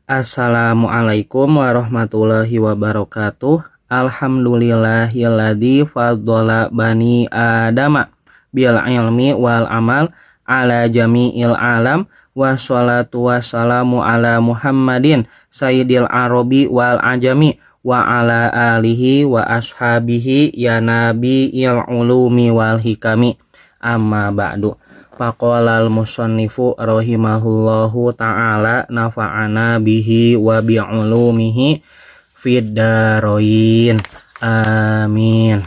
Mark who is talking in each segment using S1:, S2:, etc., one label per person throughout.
S1: Assalamualaikum warahmatullahi wabarakatuh. Alhamdulillahilladzi faddala bani adama bil ilmi wal amal ala jami'il alam. Wassalatu wassalamu ala Muhammadin sayyidil arabi wal ajami wa ala alihi wa ashabihi ya nabiyil ulumi wal hikami. Amma ba'du. Faqolal musannifu rahimahullahu ta'ala nafa'ana bihi wa bi'ulumihi fid daroin. Amin.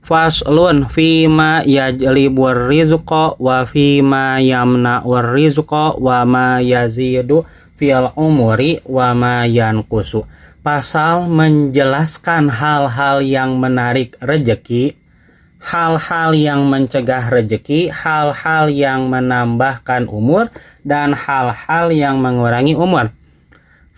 S1: Faslun fima yajlibur rizqa wa fima yamna'ur rizqa wa ma yazidu fil umuri wa ma yankusu. Pasal menjelaskan hal-hal yang menarik rejeki, hal-hal yang mencegah rejeki, hal-hal yang menambahkan umur, dan hal-hal yang mengurangi umur.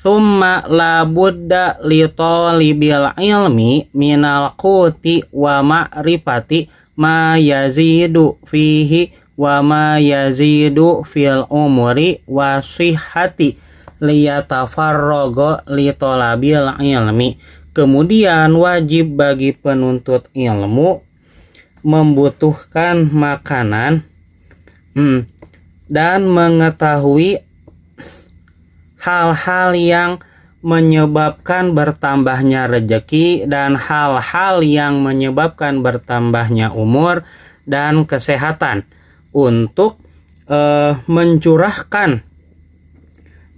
S1: Tsumma la budda li talibil ilmi minal quti wa ma'rifati ma yazidu fihi wa ma yazidu fil umuri wa sihhati liyatafarraga li talabil ilmi. Kemudian wajib bagi penuntut ilmu membutuhkan makanan dan mengetahui hal-hal yang menyebabkan bertambahnya rejeki dan hal-hal yang menyebabkan bertambahnya umur dan kesehatan untuk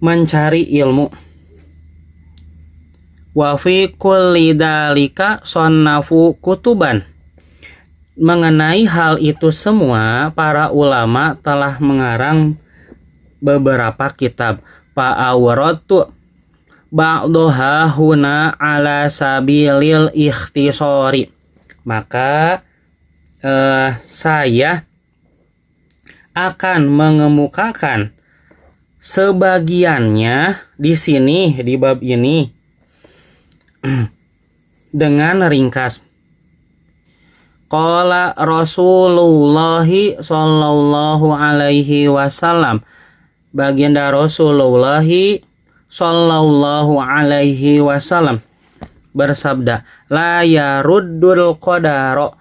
S1: mencari ilmu. Wa fi kulli dzalika sannafu kutuban. Mengenai hal itu semua, para ulama telah mengarang beberapa kitab. Fa'awratu ba'daha huna ala sabilil ikhtisari. Maka saya akan mengemukakan sebagiannya di sini di bab ini dengan ringkas. Qala Rasulullah sallallahu alaihi wasallam. Baginda Rasulullah sallallahu alaihi wasallam bersabda, la yaruddul qadaro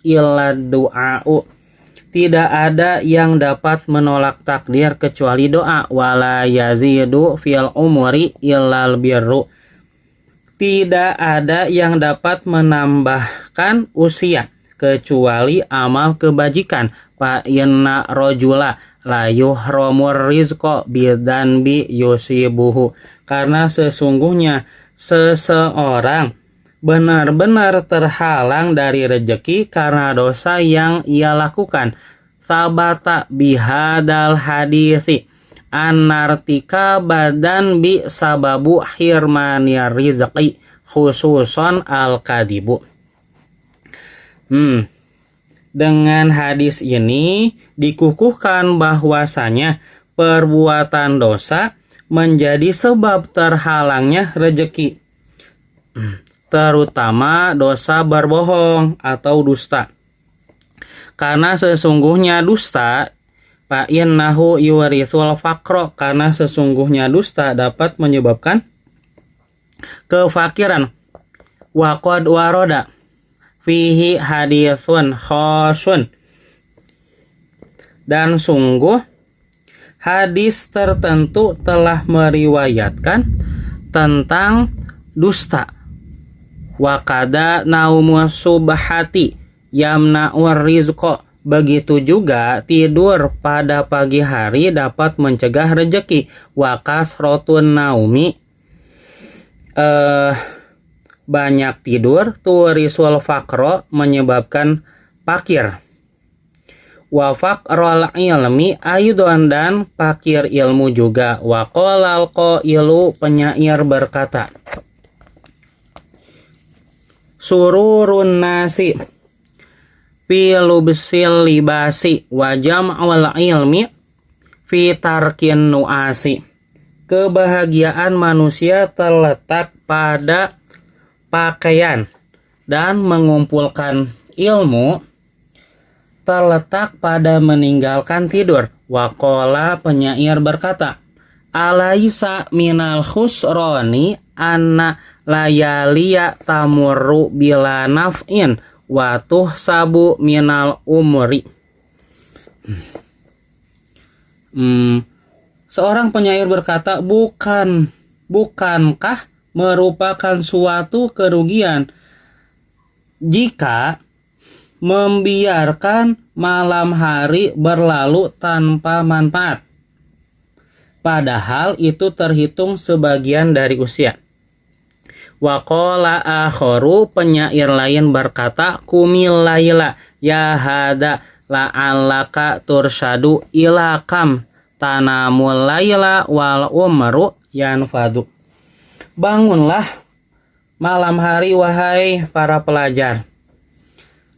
S1: illa du'a'u. Tidak ada yang dapat menolak takdir kecuali doa. Wala yazidu fil umuri illal birru. Tidak ada yang dapat menambahkan usia kecuali amal kebajikan. Fa inna rajula la yuhramur rizqa bidzanbi yusibuhu. Karena sesungguhnya seseorang benar-benar terhalang dari rejeki karena dosa yang ia lakukan. Sabata bihadal hadisi anartika badan bi sababu hirmaniyar rizqi khususon al-kadibu. Dengan hadis ini dikukuhkan bahwasanya perbuatan dosa menjadi sebab terhalangnya rejeki, terutama dosa berbohong atau dusta. Karena sesungguhnya dusta fa innahu yuritsul faqra, karena sesungguhnya dusta dapat menyebabkan kefakiran. Wa qad warada fihi haditsun khasun, dan sungguh hadis tertentu telah meriwayatkan tentang dusta. Wa kada naumus subhati yamna'ur rizqa. Begitu juga tidur pada pagi hari dapat mencegah rejeki. Wa kasrotun naumi, banyak tidur, turisul faqro, menyebabkan fakir. Wa faqrul ilmi aidon, dan fakir ilmu juga. Wa qalal qailu, penyair berkata, sururun nasi fi lubsil libasi wa jam'ul ilmi fi tarkin nuasi. Kebahagiaan manusia terletak pada pakaian dan mengumpulkan ilmu terletak pada meninggalkan tidur. Waqala penyair berkata, alaisa minal khusroni anna layaliya tamurru bila naf'in wa tuhsabu minal umri. Seorang penyair berkata, bukankah merupakan suatu kerugian jika membiarkan malam hari berlalu tanpa manfaat, padahal itu terhitung sebagian dari usia. Waqala akharu penyair lain berkata, kumil laila ya hada la'allaka tursyadu ila kam tanamul laila wal umru yanfadu. Bangunlah malam hari wahai para pelajar.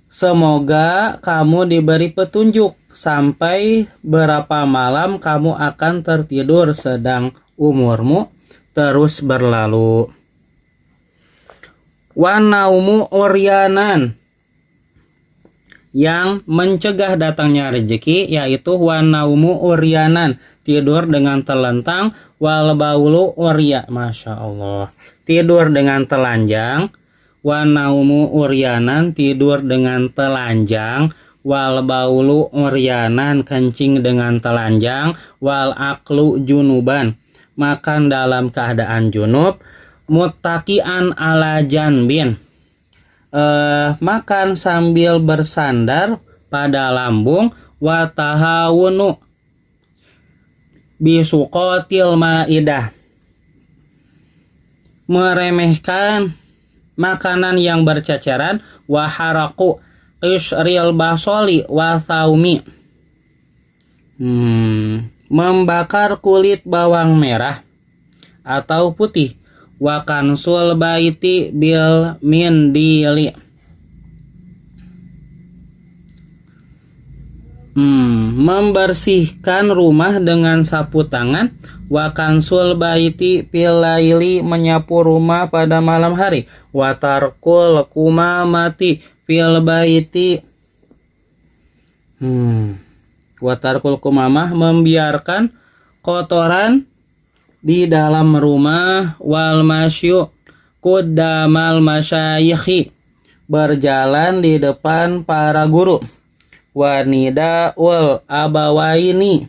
S1: Semoga kamu diberi petunjuk sampai berapa malam kamu akan tertidur sedang umurmu terus berlalu. Wa naumu uryanan, yang mencegah datangnya rezeki, yaitu wa naumu uryanan, tidur dengan telentang, wal baulu urya, masya Allah, tidur dengan telanjang, wa naumu uryanan, tidur dengan telanjang, wal baulu uryanan, kencing dengan telanjang, wal aklu junuban, makan dalam keadaan junub, muttaqian ala janbin, makan sambil bersandar pada lambung, wa tahawunu bisuqatil maidah, meremehkan makanan yang berceceran, wa haraku qisril basoli wa thaumi, membakar kulit bawang merah atau putih, wa kansul baiti bil mindili, membersihkan rumah dengan sapu tangan, wa kansul baiti bil laili, menyapu rumah pada malam hari, wa tarkul kumamati fil baiti, wa tarkul kumamah, membiarkan kotoran di dalam rumah, wal masyu quddamal masyayikhi, berjalan di depan para guru, wa nidaul abawaini,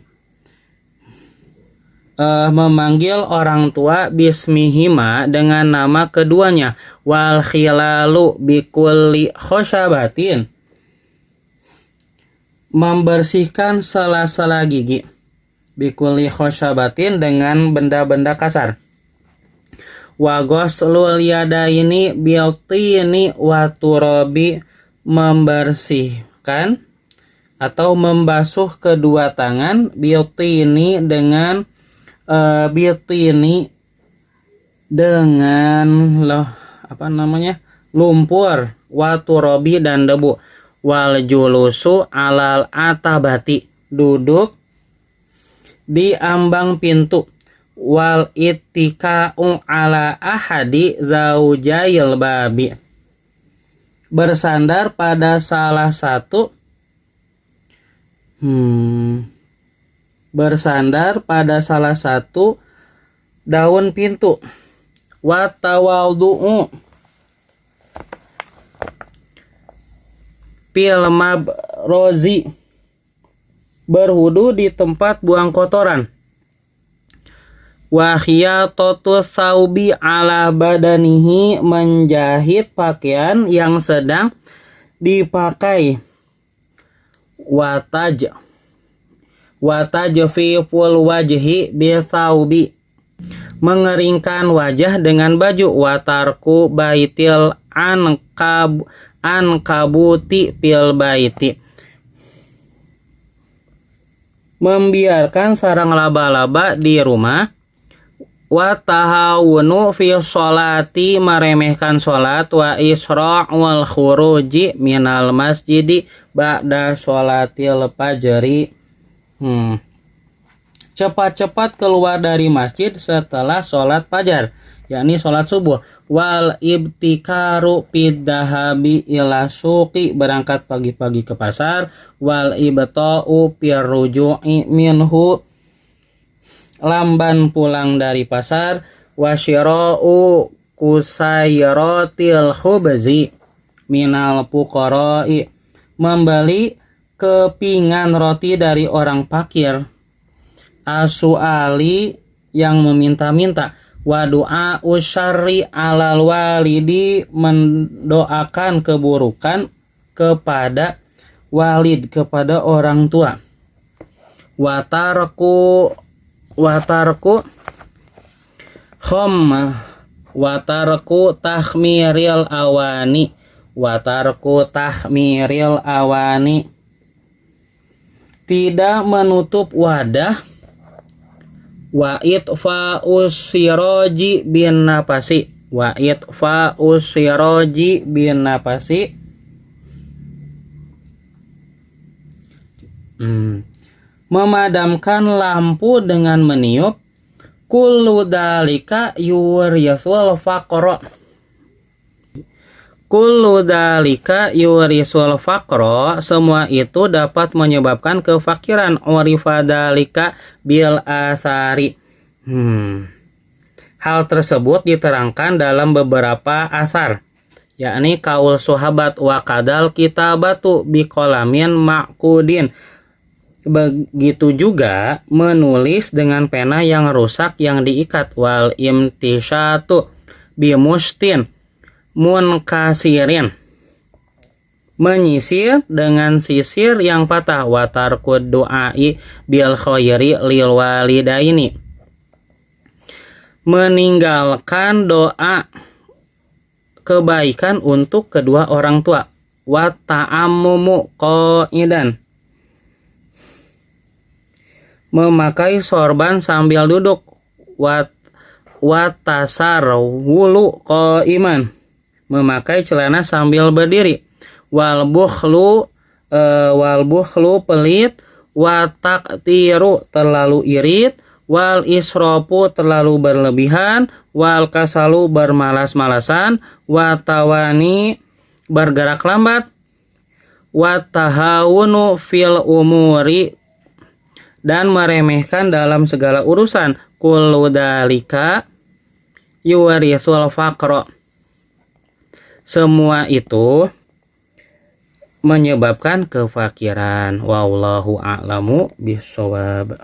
S1: memanggil orang tua bismihima, dengan nama keduanya, wal khilalu bikulli khosyabatin, membersihkan sela-sela gigi, bikulli khosyabatin, dengan benda-benda kasar, wa ghuslul yadaini biltini wa turabi, membersihkan atau membasuh kedua tangan, biltini dengan lumpur, wa turabi, dan debu, wal julusu alal atabati, duduk di ambang pintu, wal ittika'u ala ahadi zaujail babi, bersandar pada salah satu daun pintu, wa tawadhu'u fil mabrozi, berwudu di tempat buang kotoran, wa khiyatatu saubi ala badanihi, menjahit pakaian yang sedang dipakai, wa tajfiful wajhi bisaubi, mengeringkan wajah dengan baju, wa tarku baitil ankabuti fil baiti, membiarkan sarang laba-laba di rumah, wa tahawunu fi sholati, meremehkan sholat, wa isra'ul khuruji minal masjidi ba'da sholatil fajri, cepat-cepat keluar dari masjid setelah sholat fajar, yakni sholat subuh. Wal ibtikaru piddahabi ila suqi, berangkat pagi-pagi ke pasar. Wal ibta'u pirruju'i minhu, lamban pulang dari pasar. Wasyira'u kusayratil khubzi minal fuqara'i, membeli kepingan roti dari orang fakir. Asuali, yang meminta-minta. Wa du'a usyarri alal walidi, mendoakan keburukan kepada walid, kepada orang tua. Watarku tahmiril awani, tidak menutup wadah. Wa itfa'us siraji bin nafasi, memadamkan lampu dengan meniup. Kullu dalika yurisul faqra, semua itu dapat menyebabkan kefakiran. Urifadalika bil asari, hal tersebut diterangkan dalam beberapa asar, yakni kaul sahabat. Wa kadal kitabatu biqalamin ma'kudin, begitu juga menulis dengan pena yang rusak yang diikat. Wal imtisyatu bimustin munkasirin, menyisir dengan sisir yang patah. Wa tarkud du'ai bil khairi lil walidaini, meninggalkan doa kebaikan untuk kedua orang tua. Wa ta'ammumu qa'idan, memakai sorban sambil duduk. Watasarwulu qa'iman, memakai celana sambil berdiri. Wal bukhlu pelit. Wataktiru, terlalu irit. Wal isrofu, terlalu berlebihan. Wal kasalu, bermalas-malasan. Watawani, bergerak lambat. Watahawunu fil umuri, dan meremehkan dalam segala urusan. Kullu dalika yuwarisul faqra, semua itu menyebabkan kefakiran. Wallahu a'lamu bishawab.